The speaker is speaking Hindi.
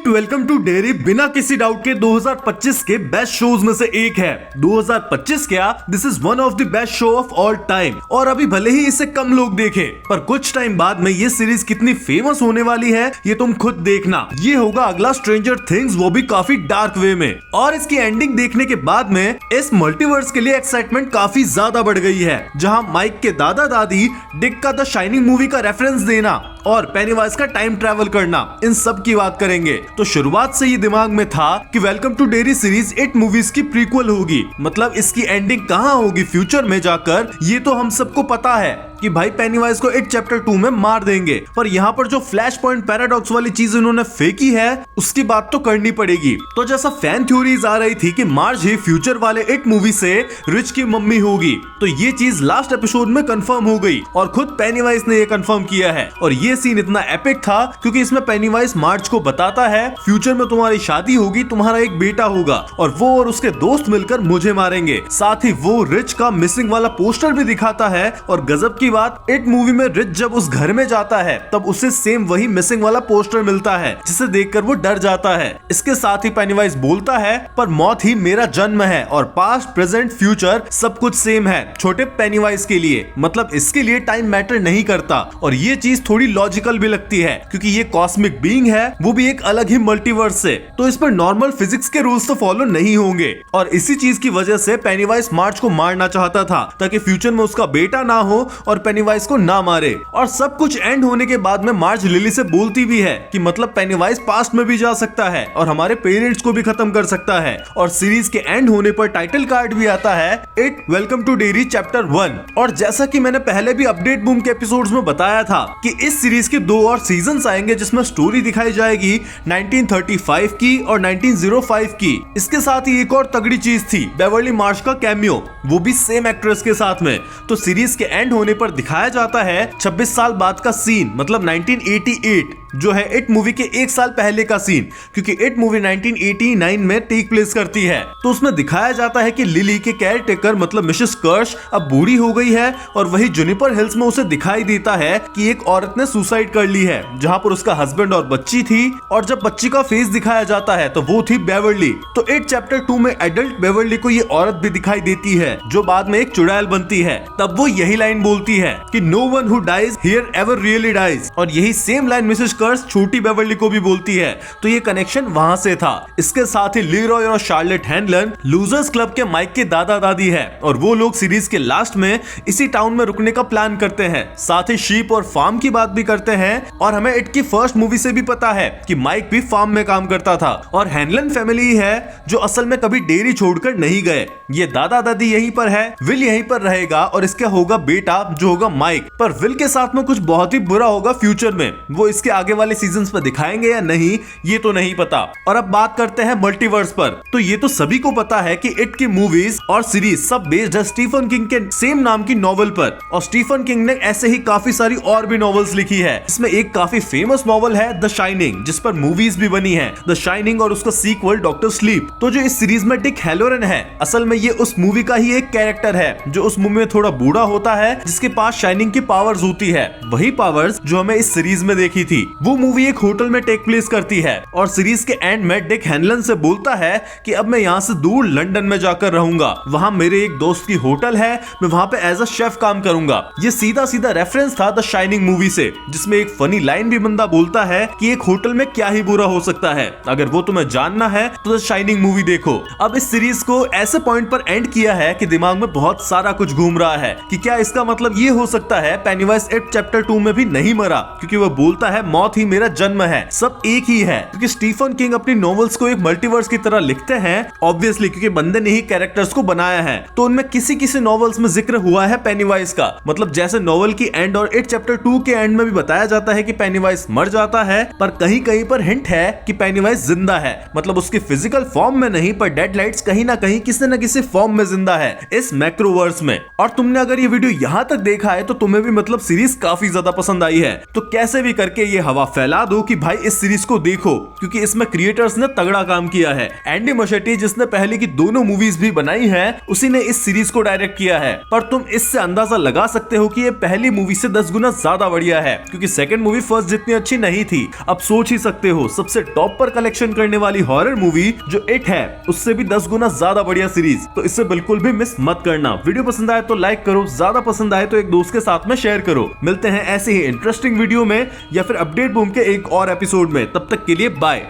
इट वेलकम टू डेरी बिना किसी डाउट के 2025 के बेस्ट शोज में से एक है। 2025 क्या, this is one of the best show off all time. और अभी भले ही इसे कम लोग देखे, पर कुछ टाइम बाद में ये सीरीज कितनी फेमस होने वाली है ये तुम खुद देखना। ये होगा अगला स्ट्रेंजर थिंग्स, वो भी काफी डार्क वे में। और इसकी एंडिंग देखने के बाद में इस मल्टीवर्स के लिए एक्साइटमेंट काफी ज्यादा बढ़ गई है, जहां माइक के दादा दादी डिक का द शाइनिंग मूवी का रेफरेंस देना और पेनीवाइज का टाइम ट्रैवल करना, इन सब की बात करेंगे। तो शुरुआत से ही दिमाग में था कि welcome to Derry series 8 movies की प्रीक्वल होगी, मतलब इसकी एंडिंग कहां होगी फ्यूचर में जाकर, ये तो हम सबको पता है कि भाई पेनीवाइज को इट चैप्टर 2 में मार देंगे। पर यहाँ पर जो फ्लैश पॉइंट पैराडॉक्स वाली चीज इन्होंने फेंकी है उसकी बात तो करनी पड़ेगी। तो जैसा फैन थ्योरीज आ रही थी कि मार्ज ही फ्यूचर वाले इट मूवी से रिच की मम्मी होगी, तो ये चीज लास्ट एपिसोड में कंफर्म हो गई और खुद पेनीवाइज ने ये कंफर्म किया है। और ये सीन इतना एपिक था क्योंकि इसमें पेनीवाइज मार्ज को बताता है फ्यूचर में तुम्हारी शादी होगी, तुम्हारा एक बेटा होगा और वो और उसके दोस्त मिलकर मुझे मारेंगे। साथ ही वो रिच का मिसिंग वाला पोस्टर भी दिखाता है। और गजब की बात, इट मूवी में रिच जब उस घर में जाता है तब उसे सेम वही मिसिंग वाला पोस्टर मिलता है, जिसे देखकर वो डर जाता है। इसके साथ ही पेनीवाइज बोलता है पर मौत ही मेरा जन्म है और पास्ट प्रेजेंट फ्यूचर सब कुछ सेम है छोटे पेनीवाइज के लिए, मतलब इसके लिए टाइम मैटर नहीं करता। और ये चीज थोड़ी लॉजिकल भी लगती है क्योंकि ये कॉस्मिक बीइंग है, वो भी एक अलग ही मल्टीवर्स से, तो इस पर नॉर्मल फिजिक्स के रूल्स तो फॉलो नहीं होंगे। और इसी चीज की वजह से पेनीवाइज मार्ज को मारना चाहता था ताकि फ्यूचर में उसका बेटा ना हो और पेनीवाइज को ना मारे। और सब कुछ एंड होने के बाद में मार्ज लिली से बोलती भी है कि मतलब पेनीवाइज पास्ट में भी जा सकता है और हमारे पेरेंट्स को भी खत्म कर सकता है। और सीरीज के एंड होने पर टाइटल कार्ड भी आता है, it welcome to Derry chapter 1। और जैसा कि मैंने पहले भी अपडेट बूम के एपिसोड्स में बताया था कि इस सीरीज के 2 और सीजन्स आएंगे जिसमें स्टोरी दिखाई जाएगी 1935 की और 1905 की। इसके साथ ही एक और तगड़ी चीज थी, बेवर्ली मार्श का कैमियो, वो भी सेम एक्ट्रेस के साथ में। तो सीरीज के एंड होने पर दिखाया जाता है 26 साल बाद का सीन, मतलब 1988 जो है इट मूवी के 1 साल पहले का सीन, क्योंकि इट मूवी 1989 में टेक प्लेस करती है। तो उसमें दिखाया जाता है कि लिली के केयर टेकर मतलब मिसेस कर्श अब बूढ़ी हो गई है और वही जुनिपर हिल्स में उसे दिखाई देता है कि एक औरत ने सुसाइड कर ली है, जहां पर उसका हस्बैंड और बच्ची थी। और जब बच्ची का फेस दिखाया जाता है तो वो थी बेवर्ली। तो इट चैप्टर 2 में एडल्ट बेवर्ली को ये औरत भी दिखाई देती है जो बाद में एक चुड़ैल बनती है। तब वो यही लाइन बोलती है कि no one who dies here ever really dies, और यही सेम लाइन मिसेस कर्श छोटी बेवर्ली को भी बोलती है। तो ये कनेक्शन वहां से था। इसके साथ ही लीरॉय और शार्लेट हैनलन लूजर्स क्लब के माइक के दादा दादी है और वो लोग सीरीज के लास्ट में इसी टाउन में रुकने का प्लान करते हैं। साथ ही शीप और फार्म की बात भी करते हैं। और हमें इट की फर्स्ट मूवी से भी पता है कि माइक भी फार्म में काम करता था और हैनलन फैमिली है जो असल में कभी डेयरी छोड़कर नहीं गए। ये दादा दादी यहीं पर है, विल यहीं पर रहेगा और इसका होगा बेटा जो होगा माइक। पर विल के साथ में कुछ बहुत ही बुरा होगा फ्यूचर में, वो इसके आगे वाले सीजन्स में दिखाएंगे या नहीं ये तो नहीं पता। और अब बात करते हैं मल्टीवर्स पर। तो ये तो सभी को पता है कि इट की मूवीज और सीरीज सब बेस्ड है स्टीफन किंग के सेम नाम की नॉवेल पर। और स्टीफन किंग ने ऐसे ही काफी सारी और भी नॉवेल्स लिखी है। इसमें एक काफी फेमस नॉवेल है द शाइनिंग, जिस पर मूवीज भी बनी है, द शाइनिंग और उसका सीक्वल डॉक्टर स्लीप। तो जो इस सीरीज में डिक हैलोरन है, असल में ये उस मूवी का ही एक कैरेक्टर है जो उस मूवी में थोड़ा बूढ़ा होता है, जिसके पास शाइनिंग की पावर्स होती है, वही पावर्स जो हमें इस सीरीज में देखी थी। वो मूवी एक होटल में टेक प्लेस करती है और सीरीज के एंड में डिक हैनलन से बोलता है कि अब मैं यहाँ से दूर लंदन में जाकर रहूंगा, वहाँ मेरे एक दोस्त की होटल है, मैं वहाँ पे एज अ शेफ काम करूंगा। ये सीधा सीधा रेफरेंस था द शाइनिंग मूवी से, जिसमें एक फनी लाइन भी बंदा बोलता है कि एक होटल में क्या ही बुरा हो सकता है, अगर वो तुम्हें जानना है तो द शाइनिंग मूवी देखो। अब इस सीरीज को ऐसे पॉइंट पर एंड किया है कि दिमाग में बहुत सारा कुछ घूम रहा है कि क्या इसका मतलब ये हो सकता है पेनीवाइज इट चैप्टर 2 में भी नहीं मरा, क्योंकि वो बोलता है मौत ही मेरा जन्म है, सब एक ही है। क्योंकि स्टीफन किंग अपनी नॉवेल्स को एक मल्टीवर्स की तरह लिखते हैं, ऑब्वियसली क्योंकि बंदे ने ही कैरेक्टर्स को बनाया है। तो उनमें किसी किसी नॉवेल्स में जिक्र हुआ है पेनीवाइज का, मतलब जैसे नॉवेल की एंड और इट चैप्टर 2 के एंड में भी बताया जाता है कि पेनीवाइज मर जाता है, पर कहीं कहीं पर हिंट है कि पेनीवाइज जिंदा है, मतलब उसकी फिजिकल फॉर्म में नहीं, पर डेडलाइट्स कहीं ना कहीं किसी से फॉर्म में जिंदा है इस मैक्रोवर्स में। और तुमने अगर ये वीडियो यहाँ तक देखा है तो तुम्हें भी मतलब सीरीज काफी ज्यादा पसंद आई है, तो कैसे भी करके ये हवा फैला दो कि भाई इस सीरीज को देखो, क्योंकि इसमें क्रिएटर्स ने तगड़ा काम किया है। एंडी मशेटी जिसने पहले की दोनों मूवीज भी बनाई है, उसी ने इस सीरीज को डायरेक्ट किया है। पर तुम इससे अंदाजा लगा सकते हो कि ये पहली मूवी से 10 गुना ज्यादा बढ़िया है, क्योंकि सेकंड मूवी फर्स्ट जितनी अच्छी नहीं थी। अब सोच ही सकते हो सबसे टॉप पर कलेक्शन करने वाली हॉरर मूवी जो इट है, उससे भी 10 गुना ज्यादा बढ़िया सीरीज, तो इसे बिल्कुल भी मिस मत करना। वीडियो पसंद आए तो लाइक करो, ज्यादा पसंद आए तो एक दोस्त के साथ में शेयर करो। मिलते हैं ऐसे ही इंटरेस्टिंग वीडियो में या फिर अपडेट बूम के एक और एपिसोड में, तब तक के लिए बाय।